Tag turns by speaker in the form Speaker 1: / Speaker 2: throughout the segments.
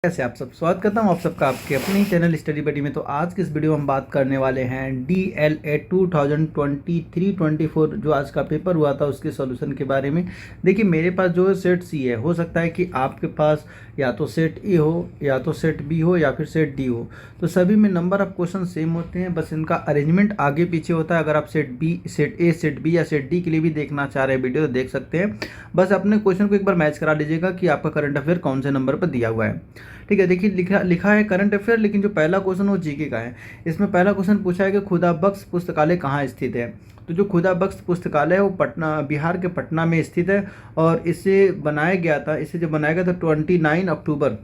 Speaker 1: कैसे आप सब स्वागत करता हूँ आप सबका आपके अपने ही चैनल स्टडी बडी में। तो आज की इस वीडियो में हम बात करने वाले हैं DLA 2023-24 जो आज का पेपर हुआ था उसके सॉल्यूशन के बारे में। देखिए मेरे पास जो है सेट सी है, हो सकता है कि आपके पास या तो सेट ए हो या तो सेट बी हो या फिर सेट डी हो। तो सभी में नंबर ऑफ क्वेश्चन सेम होते हैं, बस इनका अरेंजमेंट आगे पीछे होता है। अगर आप set B, set A, set B या सेट डी के लिए भी देखना चाह रहे हैं वीडियो तो देख सकते हैं। बस अपने क्वेश्चन को एक बार मैच करा लीजिएगा कि आपका करंट अफेयर कौन से नंबर पर दिया हुआ है। ठीक है, देखिए लिखा लिखा है करंट अफेयर, लेकिन जो पहला क्वेश्चन वो जीके का है। इसमें पहला क्वेश्चन पूछा है कि खुदा बख्श पुस्तकालय कहाँ स्थित है। तो जो खुदा बख्श पुस्तकालय है वो पटना, बिहार के पटना में स्थित है। और इसे बनाया गया था, इसे जो बनाया गया था 29 अक्टूबर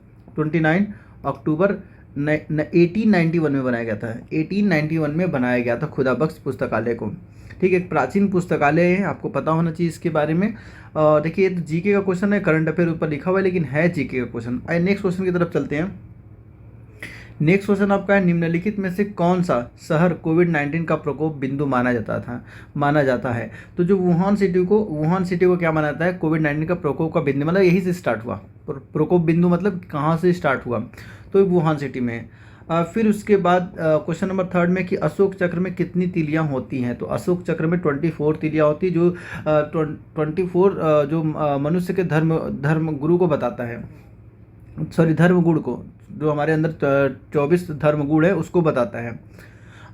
Speaker 1: 1891 में बनाया गया था। 1891 में बनाया गया था खुदा बख्श पुस्तकालय को। ठीक है, एक प्राचीन पुस्तकालय है, आपको पता होना चाहिए इसके बारे में। देखिए ये तो जीके का क्वेश्चन है, करंट अफेयर ऊपर लिखा हुआ है लेकिन है जीके का क्वेश्चन। आइए नेक्स्ट क्वेश्चन की तरफ चलते हैं। नेक्स्ट क्वेश्चन आपका है, निम्नलिखित में से कौन सा शहर कोविड-19 का प्रकोप बिंदु माना जाता है। तो जो वुहान सिटी को क्या माना जाता है, कोविड-19 का प्रकोप का बिंदु, मतलब यही से स्टार्ट हुआ। प्रकोप बिंदु मतलब कहाँ से स्टार्ट हुआ, तो वुहान सिटी में है। फिर उसके बाद क्वेश्चन नंबर थर्ड में कि अशोक चक्र में कितनी तीलियां होती हैं। तो अशोक चक्र में 24 तीलियां होती है, जो 24 जो मनुष्य के धर्म गुरु को बताता है, सॉरी धर्म गुण को, जो हमारे अंदर 24 धर्म गुण है उसको बताता है।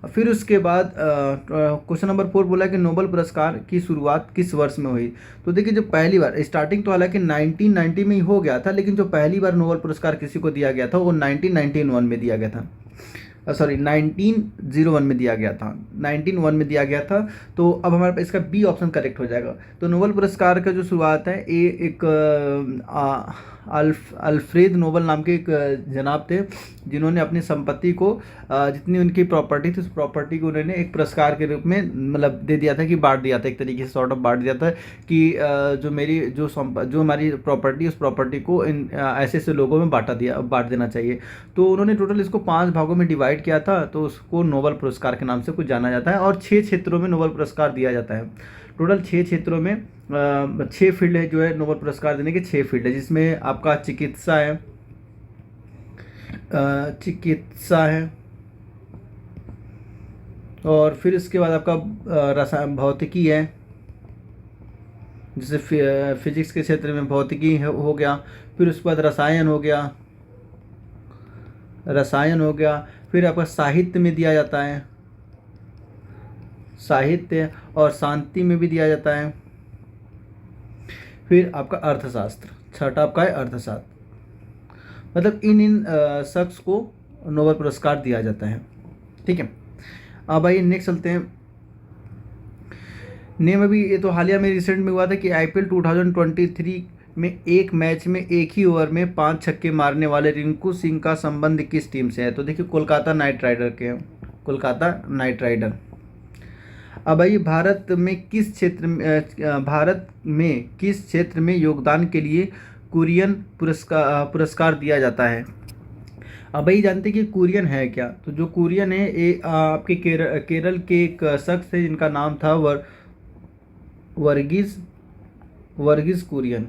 Speaker 1: फिर उसके बाद क्वेश्चन नंबर 4 बोला कि नोबेल पुरस्कार की शुरुआत किस वर्ष में हुई। तो देखिए जो पहली बार स्टार्टिंग तो हालांकि 1990 में ही हो गया था, लेकिन जो पहली बार नोबेल पुरस्कार किसी को दिया गया था वो 1991 में दिया गया था। सॉरी 1901 में दिया गया था, 1901 में दिया गया था। तो अब हमारे पास इसका बी ऑप्शन करेक्ट हो जाएगा। तो नोबेल पुरस्कार का जो शुरुआत है ये एक अल्फ्रेड नोबेल नाम के एक जनाब थे, जिन्होंने अपनी संपत्ति को जितनी उनकी प्रॉपर्टी थी उस प्रॉपर्टी को उन्होंने एक पुरस्कार के रूप में मतलब दे दिया था, कि बांट दिया था, एक तरीके से सॉर्ट ऑफ बांट दिया था कि जो हमारी प्रॉपर्टी उस प्रॉपर्टी को इन ऐसे ऐसे लोगों में बांट देना चाहिए। तो उन्होंने टोटल इसको 5 भागों में डिवाइड किया था, तो उसको नोबेल पुरस्कार के नाम से कुछ जाना जाता है। और 6 क्षेत्रों में नोबेल पुरस्कार दिया जाता है। टोटल 6 क्षेत्रों में 6 फील्ड है, जो है नोबेल पुरस्कार देने के 6 फील्ड है, जिसमें आपका चिकित्सा है, और फिर इसके बाद आपका रसायन भौतिकी है, जैसे फिजिक्स के क्षेत्र में भौतिकी हो गया। फिर उसके बाद रसायन हो गया। फिर आपका साहित्य में दिया जाता है, साहित्य और शांति में भी दिया जाता है। फिर आपका अर्थशास्त्र, छठा आपका है अर्थशास्त्र। मतलब इन शख्स को नोबेल पुरस्कार दिया जाता है। ठीक है, अब आइए नेक्स्ट चलते हैं। नेम अभी ये तो हालिया में रिसेंट में हुआ था कि IPL 2023 में एक मैच में एक ही ओवर में 5 छक्के मारने वाले रिंकू सिंह का संबंध किस टीम से है। तो देखिए कोलकाता नाइट राइडर के हैं, कोलकाता नाइट राइडर। अब आइए भारत में किस क्षेत्र में योगदान के लिए कुरियन पुरस्कार दिया जाता है। अब भाई जानते हैं कि कुरियन है क्या। तो जो कुरियन है ये आपके केरल के एक शख्स है जिनका नाम था वर्गीज कुरियन।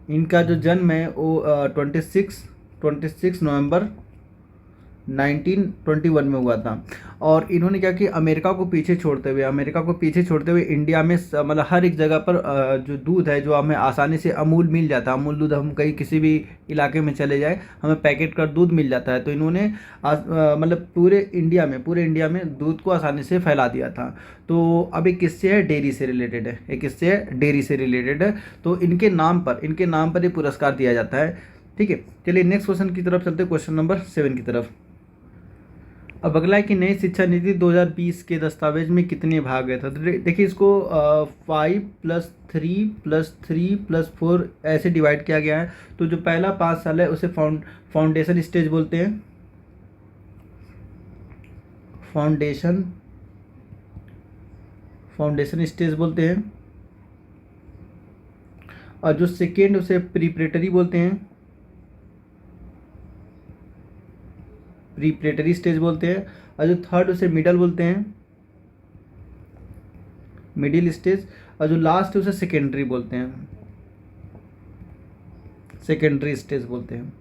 Speaker 1: इनका जो जन्म है वो 26 नवंबर 1921 में हुआ था। और इन्होंने क्या किया, अमेरिका को पीछे छोड़ते हुए इंडिया में मतलब हर एक जगह पर जो दूध है, जो हमें आसानी से अमूल मिल जाता है, अमूल दूध हम कहीं किसी भी इलाके में चले जाए हमें पैकेट का दूध मिल जाता है। तो इन्होंने मतलब पूरे इंडिया में दूध को आसानी से फैला दिया था। तो अब एक किससे है, डेयरी से रिलेटेड है। तो इनके नाम पर ये पुरस्कार दिया जाता है। ठीक है, चलिए नेक्स्ट क्वेश्चन की तरफ चलते हैं, क्वेश्चन नंबर 7 की तरफ। अब अगला है कि नई शिक्षा नीति 2020 के दस्तावेज में कितने भाग है। तो देखिए इसको 5+3+3+4 ऐसे डिवाइड किया गया है। तो जो पहला 5 साल है उसे फाउंडेशन स्टेज बोलते हैं, फाउंडेशन स्टेज बोलते हैं। और जो सेकेंड उसे प्रीपरेटरी बोलते हैं, प्रीपरेटरी स्टेज बोलते हैं। और जो थर्ड उसे मिडल बोलते हैं, मिडिल स्टेज। और जो लास्ट है उसे सेकेंडरी बोलते हैं। सेकेंडरी स्टेज बोलते हैं।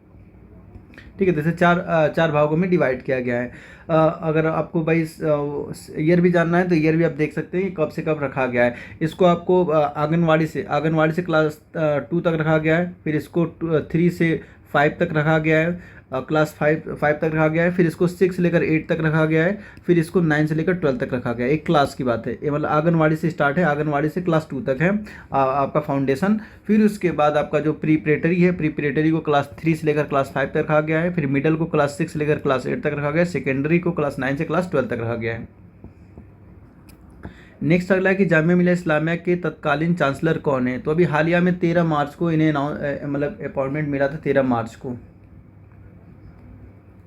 Speaker 1: ठीक है, जैसे चार भागों में डिवाइड किया गया है। अगर आपको भाई ईयर भी जानना है तो ईयर भी आप देख सकते हैं कि कब से कब रखा गया है। इसको आपको आंगनवाड़ी से क्लास 2 तक रखा गया है, फिर इसको 3 से 5 तक रखा गया है, क्लास 5 तक रखा गया है, फिर इसको 6 से लेकर 8 तक रखा गया है, फिर इसको 9 से लेकर 12 तक रखा गया है। एक क्लास की बात है ये, मतलब आंगनवाड़ी से स्टार्ट है, आंगनवाड़ी से क्लास 2 तक है आपका फाउंडेशन। फिर उसके बाद आपका जो प्रीपरेटरी है, प्रीपरेटरी को क्लास 3 से लेकर क्लास 5 तक रखा गया है, फिर मिडिल को क्लास 6 से लेकर क्लास 8 तक रखा गया है, सेकेंडरी को क्लास 9 से क्लास 12 तक रखा गया है। नेक्स्ट अगला है कि जामिया मिलिया इस्लामिया के तत्कालीन चांसलर कौन है। तो अभी हालिया में 13 मार्च को इन्हें मतलब अपॉइंटमेंट मिला था, 13 मार्च को।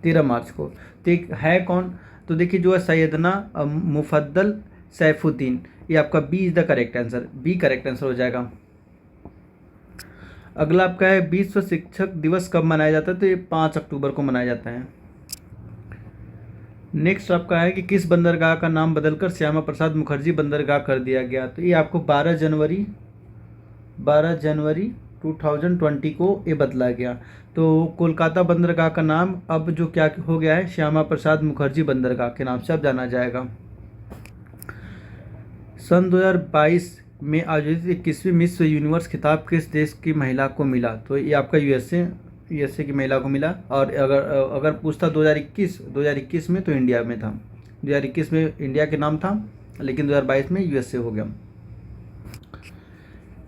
Speaker 1: तो एक है कौन, तो देखिए जो है सैयदना मुफद्दल सैफुद्दीन। ये आपका B is the correct answer, B correct answer हो जाएगा। अगला आपका है विश्व शिक्षक दिवस कब मनाया जाता है। तो ये 5 अक्टूबर को मनाया जाता है। नेक्स्ट आपका है कि किस बंदरगाह का नाम बदलकर श्यामा प्रसाद मुखर्जी बंदरगाह कर दिया गया। तो ये आपको 12 जनवरी 2020 को ये बदला गया। तो कोलकाता बंदरगाह का नाम अब जो क्या हो गया है, श्यामा प्रसाद मुखर्जी बंदरगाह के नाम से अब जाना जाएगा। सन 2022 में आयोजित 21वीं मिस यूनिवर्स खिताब किस देश की महिला को मिला। तो ये आपका यूएसए की महिला को मिला। और अगर पूछता 2021 में तो इंडिया में था, 2021 में इंडिया के नाम था, लेकिन 2022 में यूएसए हो गया।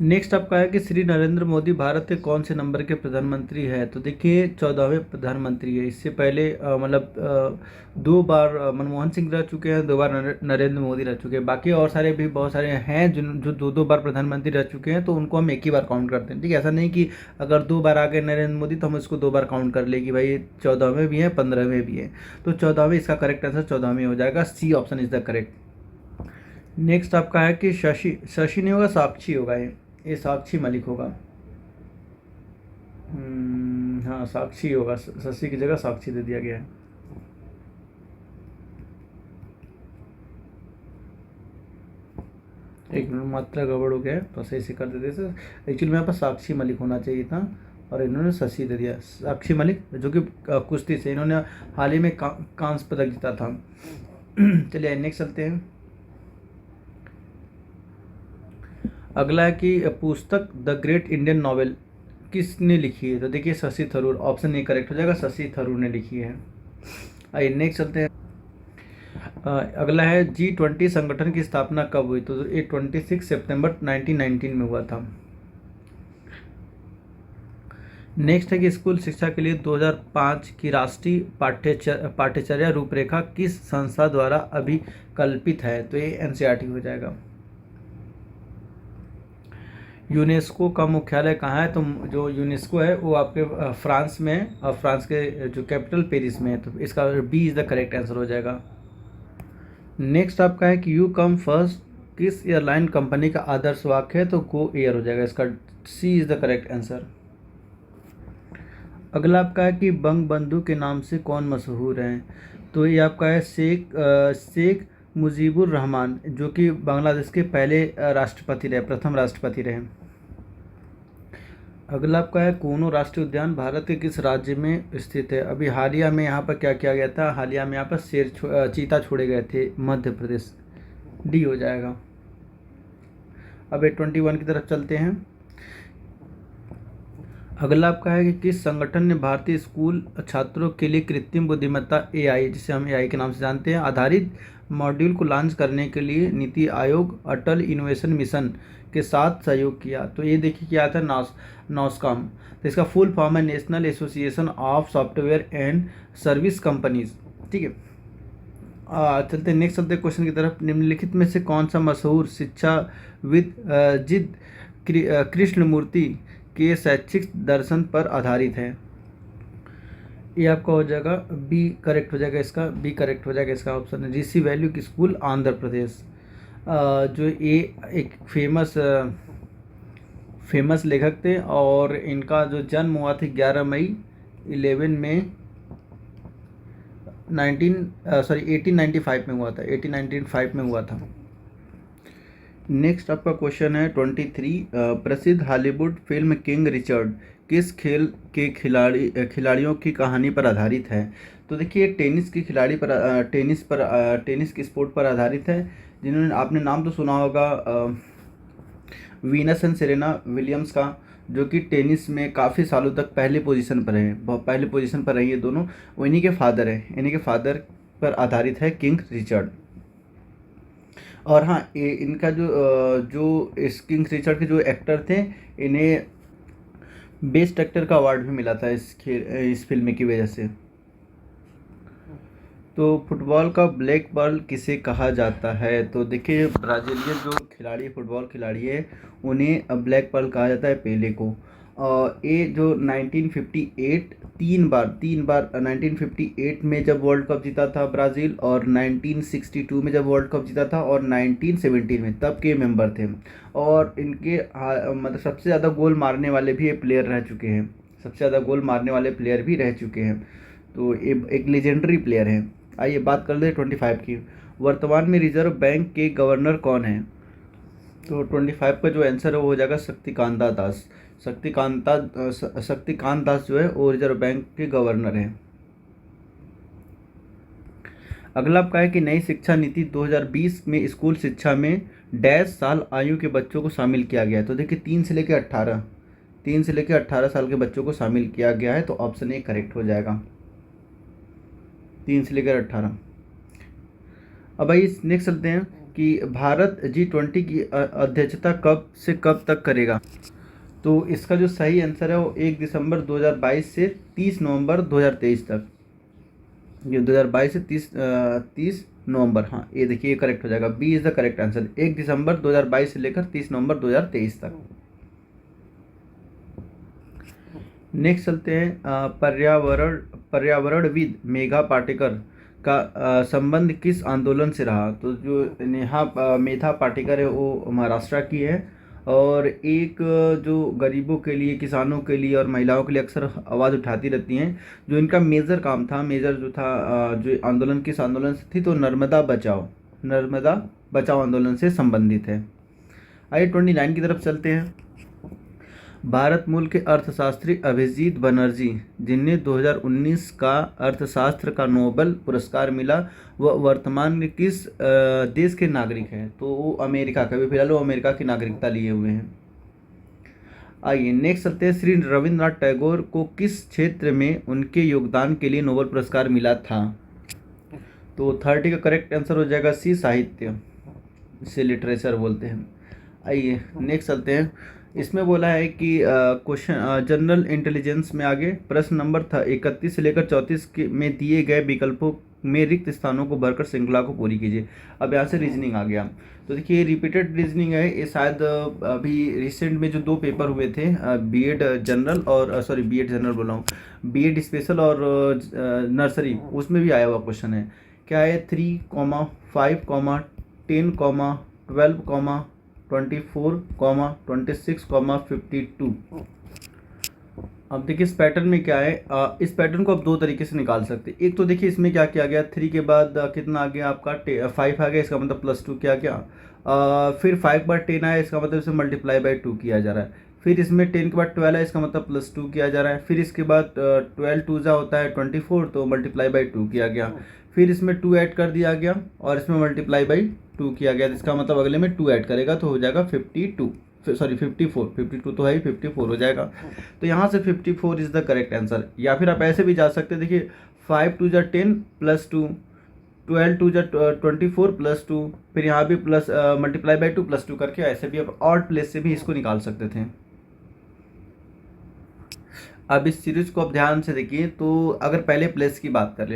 Speaker 1: नेक्स्ट आपका है कि श्री नरेंद्र मोदी भारत के कौन से नंबर के प्रधानमंत्री है। तो देखिए 14वें प्रधानमंत्री है। इससे पहले मतलब 2 बार मनमोहन सिंह रह चुके हैं, 2 बार नरेंद्र मोदी रह चुके हैं। बाकी और सारे भी बहुत सारे हैं जो 2 बार प्रधानमंत्री रह चुके हैं, तो उनको हम एक ही बार काउंट करते हैं। ठीक है, ऐसा नहीं कि अगर 2 बार आ गए नरेंद्र मोदी तो हम इसको 2 बार काउंट कर ले कि भाई 14वें भी हैं, 15वें भी हैं। तो 14वें इसका करेक्ट आंसर 14वें हो जाएगा। C option is the correct. Next आपका है कि शशि नहीं होगा, साक्षी होगा। ये साक्षी मलिक होगा। हाँ साक्षी होगा, शशि की जगह साक्षी दे दिया गया है। एक मात्रा गड़बड़ हो गया है तो सही से कर देते। एक्चुअली मेरे पास साक्षी मलिक होना चाहिए था और इन्होंने शशि दे दिया। साक्षी मलिक जो कि कुश्ती से इन्होंने हाल ही में कांस्य पदक जीता था। चलिए नेक्स्ट चलते हैं। अगला है कि पुस्तक द ग्रेट इंडियन नॉवेल किसने लिखी है। तो देखिए Shashi Tharoor, option A correct हो जाएगा, शशि थरूर ने लिखी है। आइए नेक्स्ट चलते हैं। अगला है G20 संगठन की स्थापना कब हुई। तो ये 26 सितंबर 1919 में हुआ था। नेक्स्ट है कि स्कूल शिक्षा के लिए 2005 की राष्ट्रीय पाठ्यचर्या रूपरेखा किस संस्था द्वारा अभिकल्पित है। तो ये NCERT हो जाएगा। यूनेस्को का मुख्यालय कहाँ है। तो जो यूनेस्को है वो आपके फ्रांस में है, और फ्रांस के जो कैपिटल पेरिस में है। तो इसका B is the correct answer हो जाएगा। नेक्स्ट आपका है कि यू कम फर्स्ट किस एयरलाइन कंपनी का आदर्श वाक्य है। तो गो एयर हो जाएगा, इसका सी इज़ द करेक्ट आंसर। अगला आपका है कि बंगबंधु के नाम से कौन मशहूर है। तो ये आपका है शेख मुजीबुर रहमान, जो कि बांग्लादेश के पहले राष्ट्रपति रहे, प्रथम राष्ट्रपति रहे। अगला आपका है कोनो राष्ट्रीय उद्यान भारत के किस राज्य में स्थित है। अभी हालिया में यहाँ पर क्या किया गया था, हालिया में यहाँ पर चीता छोड़े गए थे, मध्य प्रदेश। डी हो जाएगा। अब 21 की तरफ चलते हैं। अगला आपका है कि किस संगठन ने भारतीय स्कूल छात्रों के लिए कृत्रिम बुद्धिमत्ता AI, जिसे हम AI के नाम से जानते हैं, आधारित मॉड्यूल को लॉन्च करने के लिए नीति आयोग अटल इनोवेशन मिशन के साथ सहयोग किया। तो ये देखिए क्या था, नॉस्कॉम। तो इसका फुल फॉर्म है national association of software and service companies. ठीक है, चलते नेक्स्ट चलते क्वेश्चन की तरफ। निम्नलिखित में से कौन सा मशहूर शिक्षाविद जिद कृष्णमूर्ति के शैक्षिक दर्शन पर आधारित है। ये आपका हो जाएगा बी करेक्ट हो जाएगा, इसका बी करेक्ट हो जाएगा। इसका ऑप्शन है ऋषि वैल्यू की स्कूल आंध्र प्रदेश। जो ये एक फेमस लेखक थे और इनका जो जन्म हुआ था 11 मई 11 में 1895 में हुआ था, 1895 में हुआ था। नेक्स्ट आपका क्वेश्चन है 23। प्रसिद्ध हॉलीवुड फिल्म किंग रिचर्ड किस खेल के खिलाड़ियों की कहानी पर आधारित है? तो देखिए टेनिस की खिलाड़ी पर टेनिस की स्पोर्ट पर आधारित है, जिन्होंने आपने नाम तो सुना होगा वीनस एंड सेरेना विलियम्स का, जो कि टेनिस में काफ़ी सालों तक पहले पोजीशन पर हैं, बहुत पहले पोजीशन पर रही है दोनों। वो इन्हीं के फादर हैं, इन्हीं के फादर पर आधारित है किंग रिचर्ड। और हाँ, ये इनका जो इस किंग रिचर्ड के जो एक्टर थे, इन्हें बेस्ट एक्टर का अवार्ड भी मिला था इस फिल्म की वजह से। तो फुटबॉल का ब्लैक पर्ल किसे कहा जाता है? तो देखिए ब्राज़ीलियन जो खिलाड़ी फुटबॉल खिलाड़ी है, उन्हें ब्लैक पर्ल कहा जाता है पेले को। और ये जो 1958 तीन बार 1958 में जब वर्ल्ड कप जीता था ब्राज़ील, और 1962 में जब वर्ल्ड कप जीता था, और 1917 में, तब के मेंबर थे। और इनके मतलब सबसे ज़्यादा गोल मारने वाले भी ये प्लेयर रह चुके हैं, सबसे ज़्यादा गोल मारने वाले प्लेयर भी रह चुके हैं। तो ये एक लेजेंडरी प्लेयर हैं। आइए बात कर लें 25 की। वर्तमान में रिजर्व बैंक के गवर्नर कौन है? तो 25 का जो आंसर है वो हो जाएगा शक्तिकांता दास। शक्तिकांत दास जो है वो रिजर्व बैंक के गवर्नर हैं। अगला आपका है कि नई शिक्षा नीति 2020 में स्कूल शिक्षा में डैश साल आयु के बच्चों को शामिल किया गया है। तो देखिए 3 से लेकर 18 साल के बच्चों को शामिल किया गया है, तो ऑप्शन ए करेक्ट हो जाएगा, 3 से लेकर 18। अब भाई नेक्स्ट चलते हैं कि भारत G20 की अध्यक्षता कब से कब तक करेगा? तो इसका जो सही आंसर है वो 1 दिसंबर 2022 से 30 नवंबर 2023 तक। ये 2022 से 30 नवंबर, हाँ ये देखिए करेक्ट हो जाएगा, B is the correct answer, 1 दिसंबर 2022 से लेकर 30 नवंबर 2023 तक। नेक्स्ट चलते हैं पर्यावरणविद मेघा पाटेकर का संबंध किस आंदोलन से रहा? तो जो नेहा मेधा पाटेकर है वो महाराष्ट्र की है, और एक जो गरीबों के लिए, किसानों के लिए और महिलाओं के लिए अक्सर आवाज़ उठाती रहती हैं। जो इनका मेजर काम था, जो आंदोलन किस आंदोलन से थी? तो नर्मदा बचाओ आंदोलन से संबंधित है। आइए 29 की तरफ चलते हैं। भारत मूल के अर्थशास्त्री अभिजीत बनर्जी, जिन्हें 2019 का अर्थशास्त्र का नोबेल पुरस्कार मिला, वह वर्तमान में किस देश के नागरिक हैं? तो वो अमेरिका का, भी फिलहाल वो अमेरिका की नागरिकता लिए हुए हैं। आइए नेक्स्ट चलते हैं। श्री रविंद्रनाथ टैगोर को किस क्षेत्र में उनके योगदान के लिए नोबेल पुरस्कार मिला था? तो 30 का करेक्ट आंसर हो जाएगा सी, साहित्य, इसे लिटरेचर बोलते हैं। आइए नेक्स्ट चलते हैं। इसमें बोला है कि क्वेश्चन जनरल इंटेलिजेंस में आगे प्रश्न नंबर था 31 से लेकर 34 में दिए गए विकल्पों में रिक्त स्थानों को भरकर श्रृंखला को पूरी कीजिए। अब यहाँ से रीजनिंग आ गया। तो देखिए रिपीटेड रीजनिंग है ये, शायद अभी रिसेंट में जो 2 पेपर हुए थे बीएड जनरल और बीएड जनरल बोल रहा हूँ, बीएड स्पेशल और नर्सरी, उसमें भी आया हुआ क्वेश्चन है। क्या है? 3, 5, 10, 12, 24, 26, 52। अब देखिए इस पैटर्न में क्या है, इस पैटर्न को आप 2 तरीके से निकाल सकते हैं। एक तो देखिए इसमें क्या किया गया, 3 के बाद कितना आ गया आपका 5 आ गया, इसका मतलब +2 किया गया। फिर 5 के बाद 10 आया, इसका मतलब इसे मल्टीप्लाई बाई 2 किया जा रहा है। फिर इसमें 10 के बाद 12 है, इसका मतलब +2 किया जा रहा है। फिर इसके बाद 12 2 जा होता है 24, तो मल्टीप्लाई बाई 2 किया गया। फिर इसमें 2 ऐड कर दिया गया और इसमें मल्टीप्लाई बाई 2 किया गया, इसका मतलब अगले में 2 ऐड करेगा तो हो जाएगा 54, तो है ही 54 हो जाएगा। तो यहाँ से 54 इज़ द करेक्ट आंसर। या फिर आप ऐसे भी जा सकते हैं, देखिए 5 2 जा 10 +2, 12 2 जा 24 +2, फिर यहाँ भी प्लस मल्टीप्लाई बाई 2 +2 करके ऐसे भी आप ऑड प्लेस से भी इसको निकाल सकते थे। अब इस सीरीज को आप ध्यान से देखिए। तो अगर पहले प्लेस की बात कर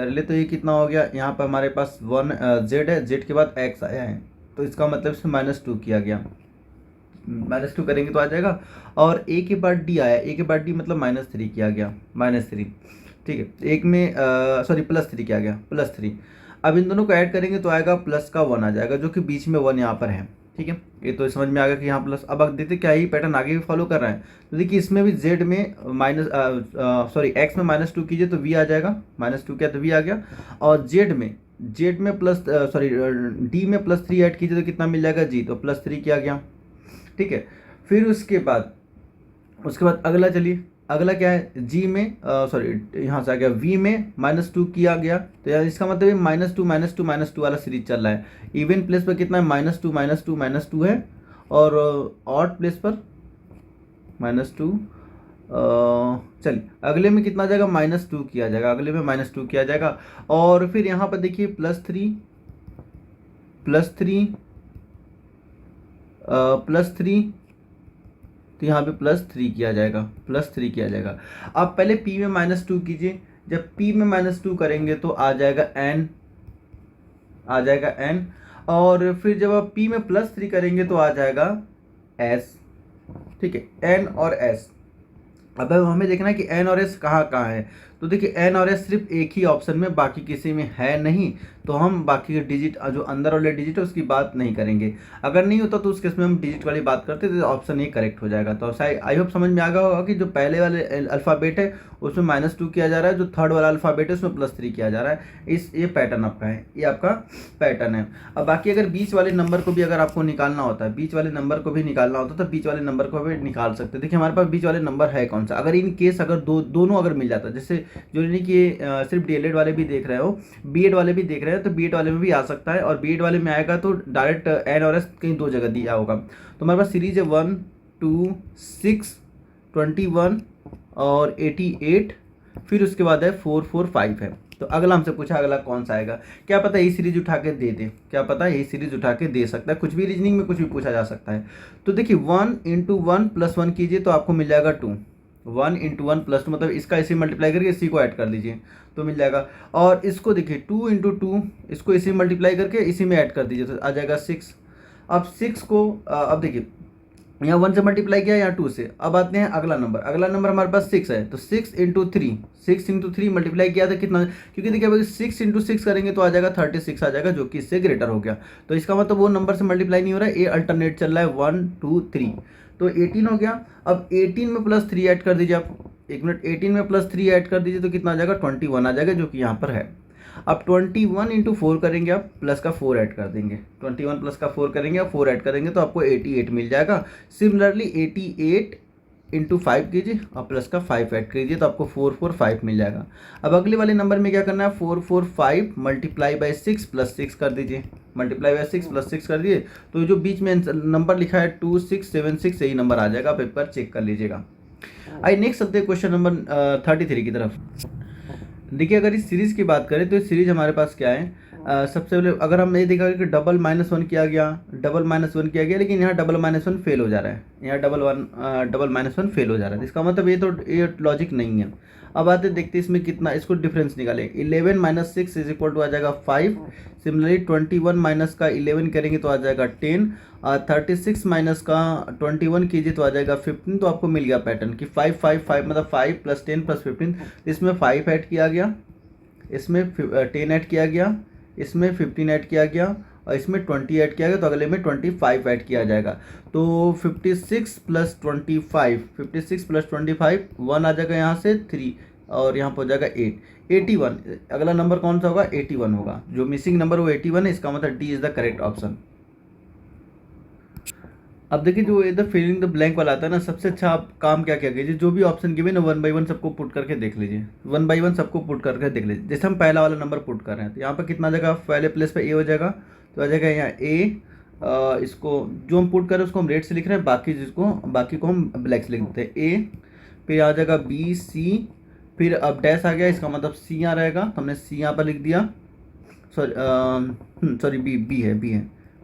Speaker 1: ले तो ये कितना हो गया, यहाँ पर हमारे पास 1 z है, z के बाद x आया है, तो इसका मतलब इसमें -2 किया गया, -2 करेंगे तो आ जाएगा। और a के बाद d आया, a के बाद d मतलब -3 किया गया, -3, ठीक है। एक में +3 किया गया, +3। अब इन दोनों को ऐड करेंगे तो आएगा प्लस का 1 आ जाएगा, जो कि बीच में 1 यहाँ पर है, ठीक है। ये तो समझ में आ गया कि यहाँ प्लस। अब देखते क्या ही पैटर्न आगे भी फॉलो कर रहा है। तो देखिए इसमें भी z में x में -2 कीजिए तो v आ जाएगा, -2 किया तो v आ गया। और d में d में +3 ऐड कीजिए तो कितना मिल जाएगा g, तो +3 किया गया, ठीक है। फिर उसके बाद उसके बाद अगला चलिए, अगला क्या है, जी में सॉरी यहाँ से आ गया वी में -2 किया गया, तो यार इसका मतलब है -2 वाला सीरीज चल रहा है। इवन प्लेस पर कितना है, -2 है, और ऑड प्लेस पर -2। चलिए अगले में कितना आ जाएगा, -2 किया जाएगा, अगले में -2 किया जाएगा। और फिर यहाँ पर देखिए +3 तो यहाँ पे +3 किया जाएगा, +3 किया जाएगा। अब पहले p में -2 कीजिए, जब p में -2 करेंगे तो आ जाएगा n, और फिर जब आप p में +3 करेंगे तो आ जाएगा s। ठीक है, n और s। अब हमें देखना है कि n और s कहाँ कहाँ है। तो देखिए n और s सिर्फ एक ही ऑप्शन में, बाकी किसी में है नहीं, तो हम बाकी के डिजिट जो अंदर वाले डिजिट है उसकी बात नहीं करेंगे। अगर नहीं होता तो उस केस में हम डिजिट वाली बात करते तो ऑप्शन ए करेक्ट हो जाएगा। तो आई होप समझ में आ गया होगा कि जो पहले वाले अल्फ़ाबेट है उसमें -2 किया जा रहा है, जो थर्ड वाला अल्फ़ाबेट है उसमें +3 किया जा रहा है। ये पैटर्न आपका है, ये आपका पैटर्न है। अब बाकी अगर बीच वाले नंबर को भी अगर आपको निकालना होता है, बीच वाले नंबर को भी निकालना होता है तो बीच वाले नंबर को भी निकाल सकते हैं। देखिए हमारे पास बीच वाले नंबर है कौन सा, अगर इन केस अगर दोनों अगर मिल जाता है, जैसे जो नहीं कि सिर्फ DLED वाले भी देख रहे हो, B.Ed वाले भी देख रहे हैं, तो B.Ed वाले में भी आ सकता है, और B.Ed वाले में आएगा तो डायरेक्ट n और s कहीं दो जगह दिया होगा। तो हमारे पास सीरीज है 1, 2, 6, 21 और 88, फिर उसके बाद है 4, 4, 5 है। तो अगला हमसे पूछा अगला कौन सा आएगा, क्या पता यही सीरीज उठा के दे दे, क्या पता यही सीरीज उठा के दे सकता है, कुछ भी रीजनिंग में कुछ भी पूछा जा सकता है। तो देखिए 1 × 1 + 1 कीजिए तो आपको मिल जाएगा 2। 1 × 1 + 2 मतलब इसका इसी मल्टीप्लाई करके इसी को ऐड कर दीजिए तो मिल जाएगा। और इसको देखिए 2 × 2, इसको इसी मल्टीप्लाई करके इसी में ऐड कर दीजिए तो आ जाएगा 6। अब 6 को अब देखिए यहाँ 1 से मल्टीप्लाई किया, यहाँ 2 से। अब आते हैं अगला नंबर हमारे पास 6 है, तो 6 × 3 मल्टीप्लाई किया था कितना, क्योंकि देखिए अगर 6 × 6 करेंगे तो आ जाएगा 36 आ जाएगा, जो कि इससे ग्रेटर हो गया। तो इसका मतलब वो नंबर से मल्टीप्लाई नहीं हो रहा है, ये अल्टरनेट चल रहा है 1, 2, 3, तो 18 हो गया। अब 18 में +3 ऐड कर दीजिए आप, 1 मिनट, 18 में +3 ऐड कर दीजिए तो कितना आ जाएगा, 21 आ जाएगा, जो कि यहाँ पर है। अब 21 × 4 करेंगे आप, प्लस का 4 ऐड कर देंगे, 21 प्लस का 4 करेंगे आप, 4 ऐड करेंगे तो आपको 88 मिल जाएगा। सिमिलरली 88 × 5 कीजिए और प्लस का 5 ऐड कीजिए तो आपको 4, 4, 5 मिल जाएगा। अब अगले वाले नंबर में क्या करना है, 4, 4, 5 मल्टीप्लाई बाई 6 + 6 कर दीजिए, मल्टीप्लाई बाई 6 + 6 कर दिए तो जो बीच में नंबर लिखा है 2, 6, 7, 6 यही नंबर आ जाएगा, आप एक बार चेक कर लीजिएगा। आइए नेक्स्ट चलते हैं क्वेश्चन नंबर 33 की तरफ। देखिए अगर इस सीरीज़ की बात करें तो इस सीरीज हमारे पास क्या है, सबसे पहले अगर हम ये देखा कि डबल -1 किया गया, लेकिन यहाँ डबल -1 फेल हो जा रहा है, यहाँ डबल -1 फेल हो जा रहा है, इसका मतलब ये लॉजिक नहीं है। अब आते देखते इसमें कितना, इसको डिफरेंस निकालें। 11 - 6 = आ जाएगा 5। सिमिलरली 21 - का 11 करेंगे तो आ जाएगा 10। 36 - का 21 कीजिए तो आ जाएगा 15। तो आपको मिल गया पैटर्न कि 5, 5, 5 मतलब 5 + 10 + 15, इसमें 5 ऐड किया गया, इसमें 10 ऐड किया गया, इसमें 15 ऐड किया गया और इसमें 20 ऐड किया गया, तो अगले में 25 ऐड किया जाएगा। तो 56 + 25, 56 + 25 1 आ जाएगा, यहाँ से 3 और यहाँ पर हो जाएगा 8, 81। अगला नंबर कौन सा होगा, 81 होगा, जो मिसिंग नंबर वो 81 है, इसका मतलब D is the correct option. अब देखिए जो इधर फिलिंग द ब्लैंक वाला आता है ना, सबसे अच्छा आप काम क्या क्या कीजिए, जो भी ऑप्शन गिवन है 1 बाई 1 सबको पुट करके देख लीजिए, 1 बाई 1 सबको पुट करके देख लीजिए। जैसे हम पहला वाला नंबर पुट कर रहे हैं तो यहाँ पर कितना आ जाएगा, पहले प्लेस पे ए हो जाएगा, तो आ जाएगा यहाँ ए। इसको जो हम पुट कर रहे हैं उसको हम रेड से लिख रहे हैं, बाकी को हम ब्लैक से लिख देते हैं ए। फिर आ जाएगा बी, सी, फिर अब डैश आ गया, इसका मतलब सी यहाँ रहेगा, तो हमने सी यहाँ पर लिख दिया, सॉरी बी है,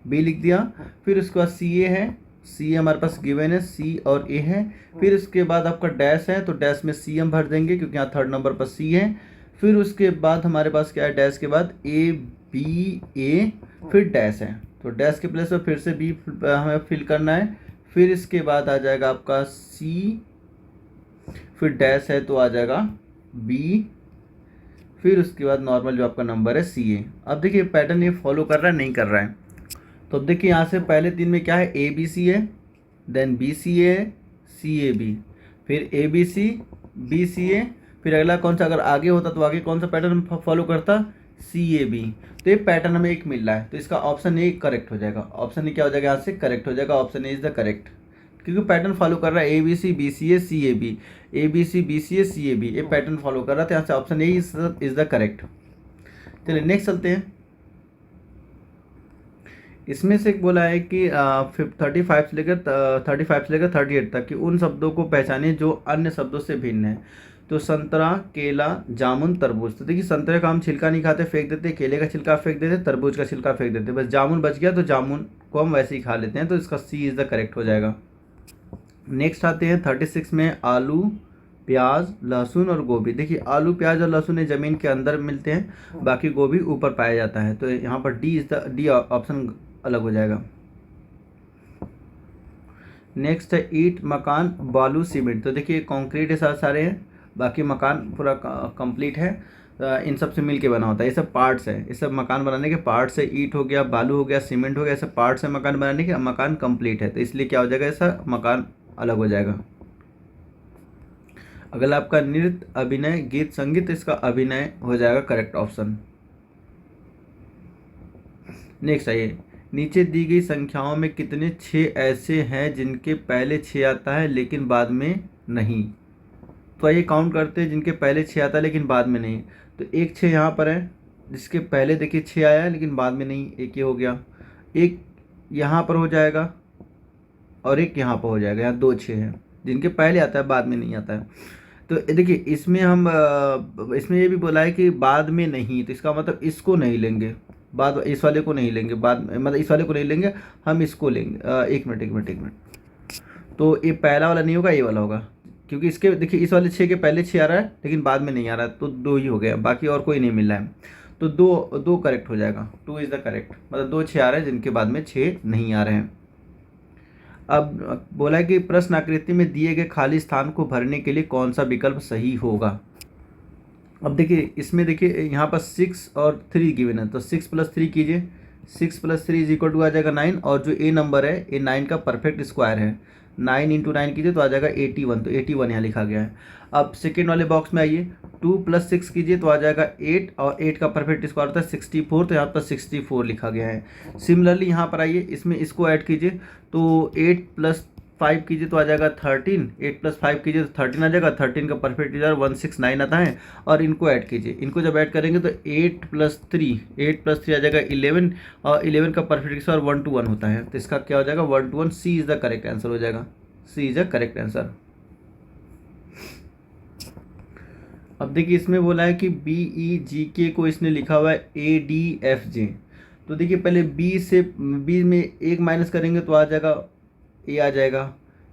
Speaker 1: बी लिख दिया। फिर उसके बाद सी ए है, सी हमारे पास गिवन है, सी और ए है। फिर उसके बाद आपका डैश है, तो डैश में सी हम भर देंगे क्योंकि यहाँ थर्ड नंबर पर सी है। फिर उसके बाद हमारे पास क्या है, डैश के बाद ए, बी, ए, फिर डैश है, तो डैश के प्लेस पर फिर से बी हमें फिल करना है। फिर इसके बाद आ जाएगा आपका सी, फिर डैश है तो आ जाएगा बी, फिर उसके बाद नॉर्मल जो आपका नंबर है सी ए। अब देखिए पैटर्न ये फॉलो कर रहा है नहीं कर रहा है, तो अब देखिए यहाँ से पहले 3 में क्या है, ए बी सी है, देन बी सी ए है, सी ए बी, फिर A B C, B C ए, फिर अगला कौन सा, अगर आगे होता तो आगे कौन सा पैटर्न फॉलो करता, सी ए बी। तो ये पैटर्न हमें एक मिल रहा है, तो इसका ऑप्शन ए करेक्ट हो जाएगा, ऑप्शन ए क्या हो जाएगा, यहाँ से करेक्ट हो जाएगा, option A is the correct क्योंकि पैटर्न फॉलो कर रहा है ABC BCA CAB, ABC BCA CAB, ये पैटर्न फॉलो कर रहा था। यहाँ से option A is the correct. चलिए नेक्स्ट चलते हैं। इसमें से एक बोला है कि 35 से लेकर 38 तक कि उन शब्दों को पहचाने जो अन्य शब्दों से भिन्न है। तो संतरा, केला, जामुन, तरबूज। तो देखिए संतरे का हम छिलका नहीं खाते, फेंक देते, केले का छिलका फेंक देते, तरबूज का छिलका फेंक देते, बस जामुन बच गया तो जामुन को हम वैसे ही खा लेते हैं। तो इसका सी इज़ द करेक्ट हो जाएगा। नेक्स्ट आते हैं 36 में, आलू, प्याज, लहसुन और गोभी। देखिए आलू, प्याज और लहसुन ये ज़मीन के अंदर मिलते हैं, बाकी गोभी ऊपर पाया जाता है। तो यहाँ पर डी ऑप्शन अलग हो जाएगा। नेक्स्ट है ईंट, मकान, बालू, सीमेंट। तो देखिए कंक्रीट ये सारे हैं, बाकी मकान पूरा कंप्लीट है। इन सब से मिल के बना होता है, ये सब पार्ट्स है, ये सब मकान बनाने के पार्ट्स है। ईंट हो गया, बालू हो गया, सीमेंट हो गया, ये सब पार्ट्स है मकान बनाने के। मकान कंप्लीट है, तो इसलिए क्या हो जाएगा, ऐसा मकान अलग हो जाएगा। अगला आपका नृत्य, अभिनय, गीत, संगीत, इसका अभिनय हो जाएगा करेक्ट ऑप्शन। नेक्स्ट आइए, नीचे दी गई संख्याओं में कितने 6 ऐसे हैं जिनके पहले 6 आता है लेकिन बाद में नहीं। तो आइए काउंट करते हैं जिनके पहले 6 आता है लेकिन बाद में नहीं। तो एक 6 यहाँ पर है, जिसके पहले देखिए 6 आया है लेकिन बाद में नहीं, एक ये हो गया। एक यहाँ पर हो जाएगा और एक यहाँ पर हो जाएगा। यहाँ 2 6 हैं जिनके पहले आता है बाद में नहीं आता है। तो देखिए इसमें हम इसमें ये भी बोला है कि बाद में नहीं, तो इसका मतलब इसको नहीं लेंगे, बाद इस वाले को नहीं लेंगे, बाद मतलब इस वाले को नहीं लेंगे, हम इसको लेंगे। एक मिनट। तो ये पहला वाला नहीं होगा, ये वाला होगा, क्योंकि इसके देखिए इस वाले 6 के पहले 6 आ रहा है लेकिन बाद में नहीं आ रहा है, तो 2 ही हो गया, बाकी और कोई नहीं मिल रहा है। तो 2 करेक्ट हो जाएगा, 2 इज़ द करेक्ट। मतलब 2 6 आ रहे हैं जिनके बाद में 6 नहीं आ रहे हैं। अब बोला है कि प्रश्न आकृति में दिए गए खाली स्थान को भरने के लिए कौन सा विकल्प सही होगा। अब देखिए इसमें देखिए यहाँ पर 6 और 3 गिवन है, तो 6 + 3 कीजिए, 6 + 3 = आ जाएगा 9, और जो ए नंबर है ये 9 का परफेक्ट स्क्वायर है। 9 × 9 कीजिए तो आ जाएगा 81, तो 81 यहाँ लिखा गया है। अब सेकेंड वाले बॉक्स में आइए, 2 + 6 कीजिए तो आ जाएगा 8, और 8 का परफेक्ट स्क्वायर होता है 64, तो यहाँ पर 64 लिखा गया है। सिमिलरली यहाँ पर आइए, इसमें इसको ऐड कीजिए तो 8 + 5 कीजिए तो आ जाएगा 13, 8 + 5 कीजिए तो 13 आ जाएगा। 13 का परफेक्ट स्क्वायर 169 आता है, और इनको ऐड कीजिए, इनको जब ऐड करेंगे तो 8 + 3 आ जाएगा 11, और 11 का परफेक्ट स्क्वायर 1 to 1 होता है, तो इसका क्या हो जाएगा 1 to 1। C is the correct answer हो जाएगा, C is the correct answer. अब देखिए इसमें बोला है कि BEGK को इसने लिखा हुआ है ADFJ। तो देखिए पहले बी में 1 माइनस करेंगे तो आ जाएगा ए आ जाएगा,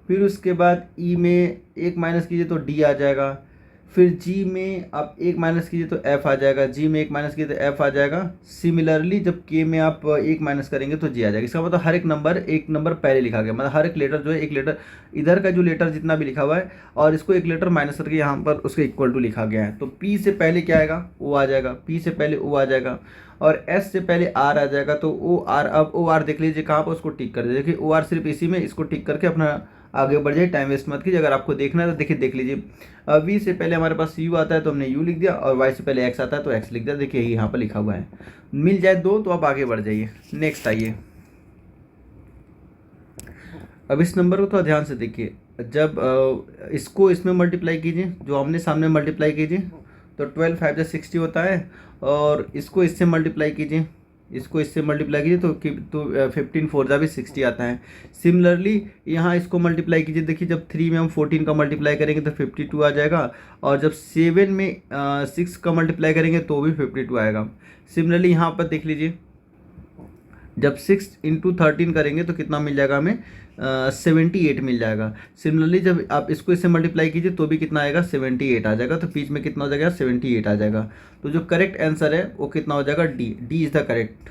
Speaker 1: फिर उसके बाद ई में 1 माइनस कीजिए तो डी आ जाएगा, फिर जी में आप 1 माइनस कीजिए तो एफ आ जाएगा, जी में 1 माइनस कीजिए तो एफ आ जाएगा। सिमिलरली जब के में आप 1 माइनस करेंगे तो जी आ जाएगा। इसका मतलब हर एक नंबर पहले लिखा गया, मतलब हर एक लेटर जो है, एक लेटर इधर का जो लेटर जितना भी लिखा हुआ है और इसको एक लेटर माइनस करके यहाँ पर उसके इक्वल टू लिखा गया है। तो पी से पहले क्या आएगा, ओ आ जाएगा, पी से पहले ओ आ जाएगा, और एस से पहले आर आ जाएगा। तो ओ आर, अब ओ आर देख लीजिए कहाँ पर, उसको टिक कर दीजिए। देखिए ओ आर सिर्फ इसी में, इसको टिक करके अपना आगे बढ़ जाए, टाइम वेस्ट मत कीजिए। अगर आपको देखना है तो देखिए देख लीजिए। वी से पहले हमारे पास यू आता है तो हमने यू लिख दिया, और वाई से पहले एक्स आता है तो एक्स लिख दिया। देखिए यहाँ पर लिखा हुआ है, मिल जाए 2 तो आप आगे बढ़ जाइए। नेक्स्ट आइए, अब इस नंबर को थोड़ा ध्यान से देखिए। जब इसको इसमें मल्टीप्लाई कीजिए, जो हमने सामने मल्टीप्लाई कीजिए, तो 12 5 = 60 होता है, और इसको इससे मल्टीप्लाई कीजिए, इसको इससे मल्टीप्लाई कीजिए तो 15 4 = 60 आता है। सिमिलरली यहाँ इसको मल्टीप्लाई कीजिए, देखिए जब 3 में हम 14 का मल्टीप्लाई करेंगे तो 52 आ जाएगा, और जब 7 में 6 का मल्टीप्लाई करेंगे तो भी 52 आएगा। सिमिलरली यहाँ पर देख लीजिए, जब 6 × 13 करेंगे तो कितना मिल जाएगा हमें, 78 मिल जाएगा। सिमिलरली जब आप इसको इससे मल्टीप्लाई कीजिए तो भी कितना आएगा, 78 आ जाएगा। तो बीच में कितना हो जाएगा, 78 आ जाएगा। तो जो करेक्ट आंसर है वो कितना हो जाएगा, डी इज़ द करेक्ट।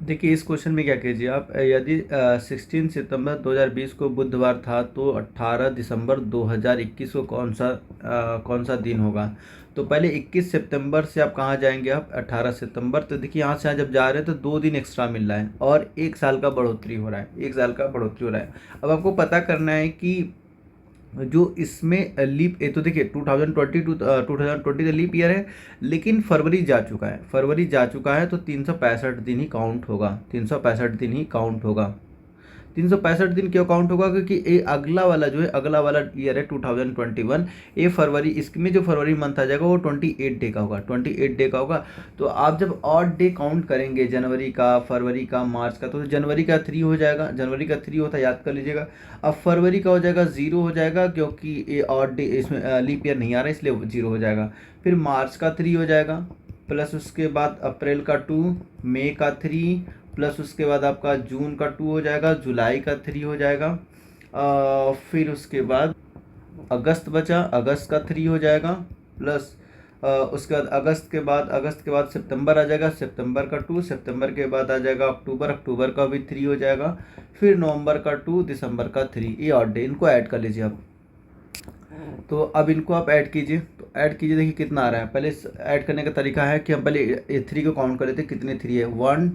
Speaker 1: देखिए इस क्वेश्चन में क्या कीजिए आप, यदि 16 सितंबर 2020 को बुधवार था तो 18 दिसंबर 2021 को कौन सा दिन होगा। तो पहले 21 सितंबर से आप कहाँ जाएंगे, आप 18 सितंबर। तो देखिए यहाँ से जब जा रहे हैं तो 2 दिन एक्स्ट्रा मिल रहा है, और 1 साल का बढ़ोतरी हो रहा है, 1 साल का बढ़ोतरी हो रहा है। अब आपको पता करना है कि जो इसमें लीप, ये तो देखिए 2020 2020 का लीप ईयर है, लेकिन फरवरी जा चुका है, फरवरी जा चुका है, तो 365 दिन ही काउंट होगा, 365 दिन ही काउंट होगा। 365 दिन क्यों काउंट होगा? क्योंकि ये अगला वाला जो है, अगला वाला ईयर है 2021, ये फरवरी, इसमें जो फरवरी मंथ आ जाएगा वो 28 डे का होगा, 28 डे का होगा। तो आप जब ऑड डे काउंट करेंगे जनवरी का, फरवरी का, मार्च का, तो जनवरी का 3 हो जाएगा, जनवरी का 3 होता है, याद कर लीजिएगा। अब फरवरी का हो जाएगा 0 हो जाएगा, क्योंकि ये ऑड डे, इसमें लीप ईयर नहीं आ रहा है, इसलिए 0 हो जाएगा। फिर मार्च का 3 हो जाएगा, प्लस उसके बाद अप्रैल का 2, मई का 3, प्लस उसके बाद आपका जून का 2 हो जाएगा, जुलाई का 3 हो जाएगा। फिर उसके बाद अगस्त बचा, अगस्त का 3 हो जाएगा, प्लस उसके बाद अगस्त के बाद सितंबर आ जाएगा, सितंबर का 2, सितंबर के बाद आ जाएगा अक्टूबर, अक्टूबर का भी 3 हो जाएगा। फिर नवंबर का 2, दिसंबर का 3, ये ऑड डे, इनको ऐड कर लीजिए आप। तो अब इनको आप ऐड कीजिए, तो ऐड कीजिए, देखिए कितना आ रहा है। पहले ऐड करने का तरीका है कि हम पहले ये 3 को काउंट कर लेते हैं, कितने 3 है, 1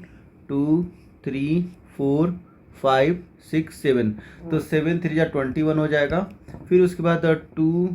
Speaker 1: 2 3 4 5 6 7, तो 7 3 या 21 हो जाएगा। फिर उसके बाद 2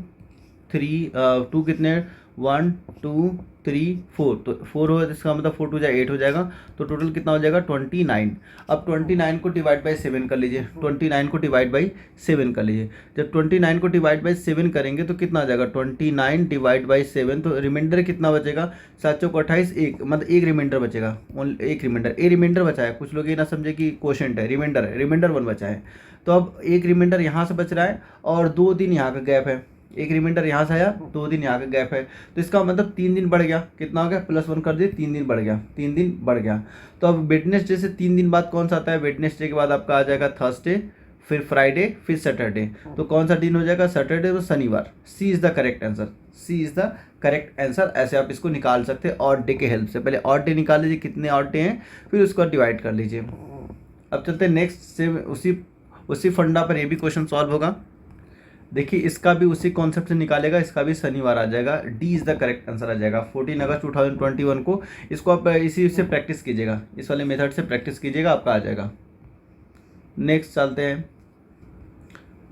Speaker 1: 3 2 कितने, 1 2 3 4, तो 4 हो, इसका मतलब 4 2 8 हो जाएगा, तो टोटल कितना हो जाएगा 29। अब 29 को डिवाइड बाई 7 कर लीजिए, 29 को डिवाइड बाई 7 कर लीजिए। जब 29 को डिवाइड बाई 7 करेंगे तो कितना आ जाएगा, 29 डिवाइड बाई 7, तो रिमाइंडर कितना बचेगा, 7 चौक 28, एक मतलब एक रिमाइंडर बचेगा, एक रिमाइंडर, ये रिमाइंडर बचा है। कुछ लोग ये ना समझे कि क्वोशेंट है, रिमाइंडर है, रिमाइंडर 1 बचा है। तो अब एक रिमाइंडर यहाँ से बच रहा है और 2 दिन यहाँ का गैप है, एक रिमाइंडर यहाँ से आया, 2 दिन यहाँ का गैप है, तो इसका मतलब 3 दिन बढ़ गया, कितना हो गया, +1 कर दिए, 3 दिन बढ़ गया, 3 दिन बढ़ गया। तो अब वेडनेसडे से 3 दिन बाद कौन सा आता है, वेडनेसडे के बाद आपका आ जाएगा थर्सडे, फिर फ्राइडे, फिर सैटरडे, तो कौन सा दिन हो जाएगा, सैटरडे, तो शनिवार। C is the correct answer, C is the correct answer. ऐसे आप इसको निकाल सकते हैं ऑड डे के हेल्प से। पहले ऑड डे निकाल लीजिए, कितने ऑड डे हैं, फिर उसको डिवाइड कर लीजिए। अब चलते हैं नेक्स्ट से, उसी फंडा पर ये भी क्वेश्चन सॉल्व होगा। देखिए इसका भी उसी कॉन्सेप्ट से निकालेगा, इसका भी शनिवार आ जाएगा, D is the correct answer आ जाएगा। 14 अगस्त 2021 को इसको आप इसी से प्रैक्टिस कीजिएगा, इस वाले मेथड से प्रैक्टिस कीजिएगा, आपका आ जाएगा। नेक्स्ट चलते हैं।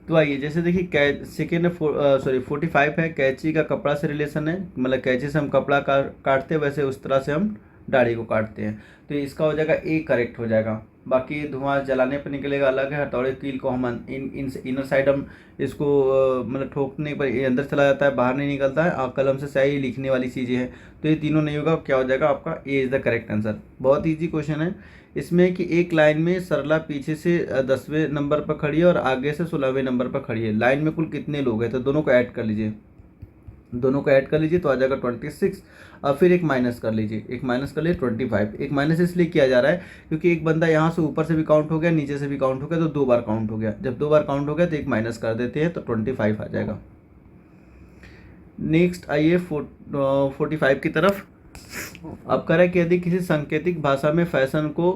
Speaker 1: तो आइए, जैसे देखिए सेकेंड 45 है, कैंची का कपड़ा से रिलेशन है, मतलब कैंची से हम कपड़ा काटते हैं, वैसे उस तरह से हम दाढ़ी को काटते हैं, तो इसका हो जाएगा ए करेक्ट हो जाएगा। बाकी धुआं जलाने पर निकलेगा अलग है, हथौड़े कील को हम इनर साइड हम इसको मतलब ठोकने पर ये अंदर चला जाता है, बाहर नहीं निकलता है, और कलम से स्याही लिखने वाली चीज़ें हैं, तो ये तीनों नहीं होगा, क्या हो जाएगा आपका, A is the correct answer. बहुत ईजी क्वेश्चन है। इसमें कि एक लाइन में सरला पीछे से 10वें नंबर पर खड़ी है और आगे से 16वें नंबर पर खड़ी है, लाइन में कुल कितने लोग हैं, तो दोनों को ऐड कर लीजिए, दोनों को ऐड कर लीजिए, तो आ जाएगा 26। अब फिर एक माइनस कर लीजिए, एक माइनस कर लीजिए 25। एक माइनस इसलिए किया जा रहा है क्योंकि एक बंदा यहाँ से ऊपर से भी काउंट हो गया, नीचे से भी काउंट हो गया, तो 2 बार काउंट हो गया। जब 2 बार काउंट हो गया तो एक माइनस कर देते हैं, तो 25 आ जाएगा। नेक्स्ट आइए 45 की तरफ। अब कह रहा है कि यदि किसी सांकेतिक भाषा में फैशन को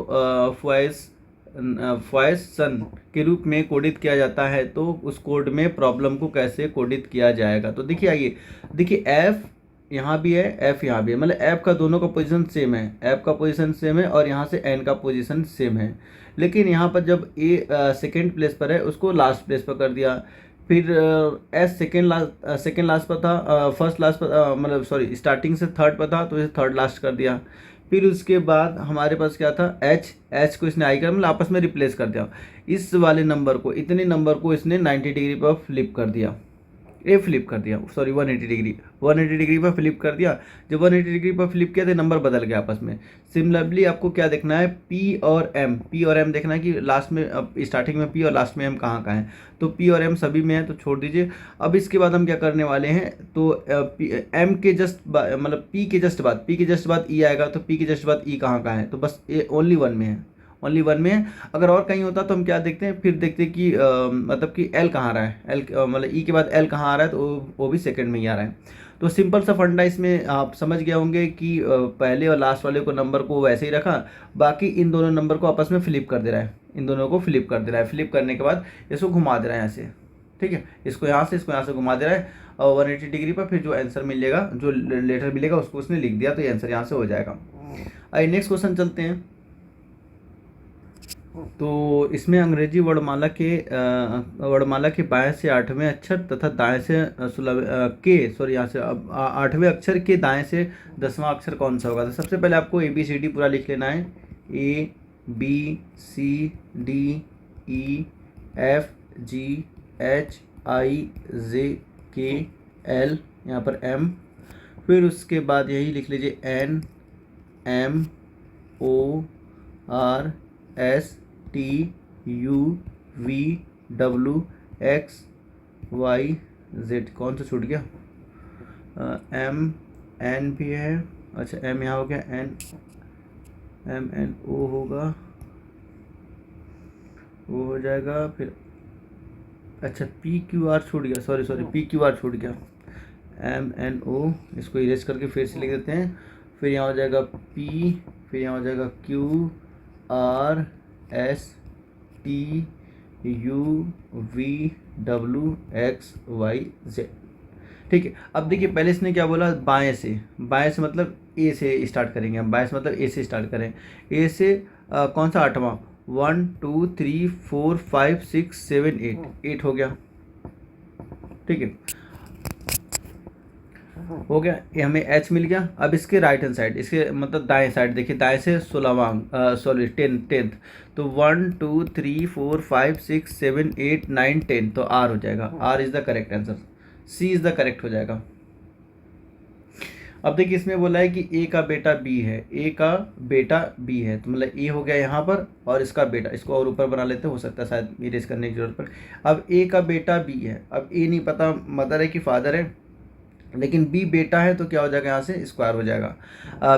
Speaker 1: फैशन के रूप में कोडित किया जाता है, तो उस कोड में प्रॉब्लम को कैसे कोडित किया जाएगा। तो देखिए आइए, देखिए एफ यहाँ भी है, एफ यहाँ भी है, मतलब एफ का दोनों का पोजीशन सेम है, एफ का पोजीशन सेम है और यहाँ से एन का पोजीशन सेम है, लेकिन यहाँ पर जब ए सेकेंड प्लेस पर है उसको लास्ट प्लेस पर कर दिया। फिर एस सेकेंड लास्ट पर था, फर्स्ट लास्ट पर मतलब सॉरी स्टार्टिंग से थर्ड पर था, तो इसे थर्ड लास्ट कर दिया। फिर उसके बाद हमारे पास क्या था, एच को इसने आई कर मतलब आपस में रिप्लेस कर दिया। इस वाले नंबर को, इतने नंबर को इसने 90 डिग्री पर फ्लिप कर दिया, ये फ्लिप कर दिया, सॉरी 180 डिग्री पर फ्लिप कर दिया। जब 180 डिग्री पर फ्लिप किया तो नंबर बदल गया आपस में। सिमिलरली आपको क्या देखना है, पी और एम देखना है कि लास्ट में, अब स्टार्टिंग में पी और लास्ट में एम कहाँ कहाँ है, तो पी और एम सभी में है, तो छोड़ दीजिए। अब इसके बाद हम क्या करने वाले हैं, तो एम के जस्ट मतलब पी के जस्ट बाद ई आएगा, तो पी के जस्ट बाद ई कहाँ कहाँ है, तो बस ये ओनली वन में है, ओनली वन में है। अगर और कहीं होता तो हम क्या देखते हैं, फिर देखते हैं कि मतलब कि एल कहाँ आ रहा है, एल मतलब ई के बाद एल कहाँ आ रहा है, तो वो भी सेकंड में ही आ रहा है। तो सिंपल सा फंडा इसमें आप समझ गए होंगे कि पहले और लास्ट वाले को नंबर को वैसे ही रखा, बाकी इन दोनों नंबर को आपस में फ्लिप कर दे रहा है, इन दोनों को फ्लिप कर दे रहा है। फ्लिप करने के बाद इसको घुमा दे रहा है यहाँ से, ठीक है, इसको यहाँ से घुमा दे रहा है और 180 डिग्री पर। फिर जो आंसर मिलेगा, जो लेटर मिलेगा उसको उसने लिख दिया, तो ये आंसर यहाँ से हो जाएगा। आइए नेक्स्ट क्वेश्चन चलते हैं। तो इसमें अंग्रेजी वर्णमाला के बाएं से 8वें अक्षर तथा दाएं से 16 यहाँ से अब 8वें अक्षर के दाएं से 10वां अक्षर कौन सा होगा। तो सबसे पहले आपको ABCD पूरा लिख लेना है, ABCDEFGHIJKL, यहाँ पर M, फिर उसके बाद यही लिख लीजिए NMORSTUVWXYZ। कौन सा छूट गया, MN भी है, अच्छा M यहाँ हो गया, MNO होगा, वो हो जाएगा, फिर अच्छा PQR छूट गया, सॉरी PQR छूट गया, MNO, इसको इरेज करके फिर से लिख देते हैं, फिर यहाँ हो जाएगा P, फिर यहाँ हो जाएगा QRSTUVWXYZ। ठीक है। अब देखिए पहले इसने क्या बोला, बाएं से मतलब ए से स्टार्ट करेंगे हम, बाएं से मतलब ए से स्टार्ट करें, ए से कौन सा 8वां, 1 2 3 4 5 6 7 8 हो गया। ठीक है, हो गया, ये हमें H मिल गया। अब इसके राइट हैंड साइड, इसके मतलब दाएं साइड देखिए, दाएं से 16वां सॉरी 10th, तो 1 2 3 4 5 6 7 8 9 10, तो R हो जाएगा, R is the correct answer, C is the correct हो जाएगा। अब देखिए इसमें बोला है कि A का बेटा B है, A का बेटा B है, तो मतलब A हो गया यहाँ पर, और इसका बेटा, इसको और ऊपर बना लेते हैं, हो सकता है शायद इरेज करने की जरूरत पड़े। अब A का बेटा B है, अब A नहीं पता मदर है कि फादर है, लेकिन B बेटा है तो क्या हो जाएगा, यहाँ से स्क्वायर हो जाएगा।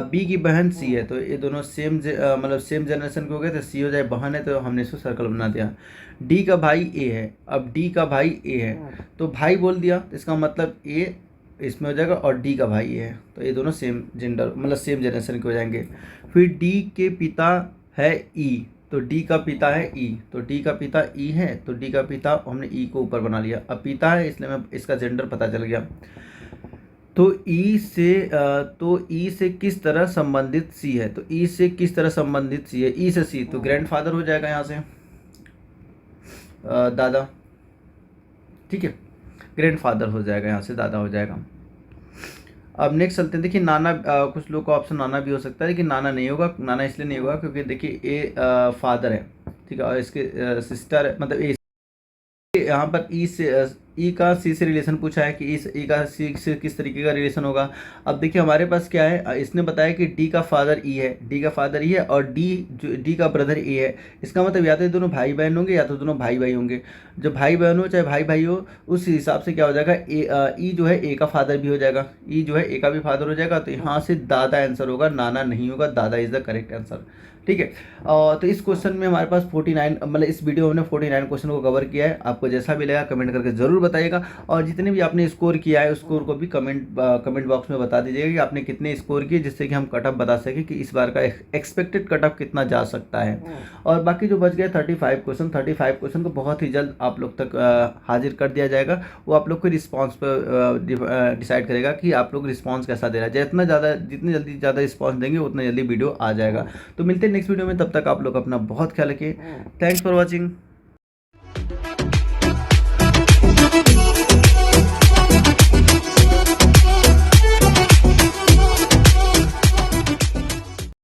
Speaker 1: B की बहन C है, तो ये दोनों सेम मतलब सेम जनरेशन के हो गए, तो C हो जाए, बहन है तो हमने इसको सर्कल बना दिया। D का भाई A है, अब D का भाई A है, तो भाई बोल दिया, तो इसका मतलब A इसमें हो जाएगा, और D का भाई A है, तो ये दोनों सेम जेंडर मतलब सेम जनरेशन के हो जाएंगे। फिर D के पिता है E, तो D का पिता है E, तो D का पिता E है, तो D का पिता हमने E को ऊपर बना लिया, अब पिता है इसलिए मैं इसका जेंडर पता चल गया। तो E से किस तरह संबंधित C है, तो E से किस तरह संबंधित C है, E से C, तो ग्रैंडफादर हो जाएगा यहाँ से, दादा। ठीक है, ग्रैंडफादर हो जाएगा, यहाँ से दादा हो जाएगा। अब नेक्स्ट चलते हैं, देखिए नाना, कुछ लोग का ऑप्शन नाना भी हो सकता है, लेकिन नाना नहीं होगा, नाना इसलिए नहीं होगा क्योंकि देखिए ए फादर है, ठीक है, और इसके सिस्टर मतलब ए, यहाँ पर ई का सी से रिलेशन पूछा है कि ई का सी से किस तरीके का रिलेशन होगा। अब देखिए हमारे पास क्या है, इसने बताया कि डी का फादर ई है, डी का फादर ई है, और डी का ब्रदर ए है, इसका मतलब या तो दोनों भाई बहन होंगे या तो दोनों भाई भाई होंगे। जो भाई बहन हो चाहे भाई भाई हो, उस हिसाब से क्या हो जाएगा, ई जो है ए का फादर भी हो जाएगा, ई जो है ए का भी फादर हो जाएगा, तो यहाँ से दादा आंसर होगा, नाना नहीं होगा, दादा इज द करेक्ट आंसर। ठीक है, तो इस क्वेश्चन में हमारे पास 49 मतलब इस वीडियो में हमने 49 क्वेश्चन को कवर किया है। आपको जैसा भी लगा कमेंट करके ज़रूर बताइएगा, और जितने भी आपने स्कोर किया है उस स्कोर को भी कमेंट बॉक्स में बता दीजिएगा कि आपने कितने स्कोर किए, जिससे कि हम कटअप बता सकें कि इस बार का एक्सपेक्टेड कटअप कितना जा सकता है। और बाकी जो बच गए 35 क्वेश्चन को बहुत ही जल्द आप लोग तक हाजिर कर दिया जाएगा। वो आप लोग को रिस्पॉन्स पर डिसाइड करेगा कि आप लोग रिस्पॉन्स कैसा दे रहा है, जितनी जल्दी ज़्यादा रिस्पॉन्स देंगे उतना जल्दी वीडियो आ जाएगा। तो मिलते हैं नेक्स्ट वीडियो में, तब तक आप लोग अपना बहुत ख्याल रखिए। Thanks for watching.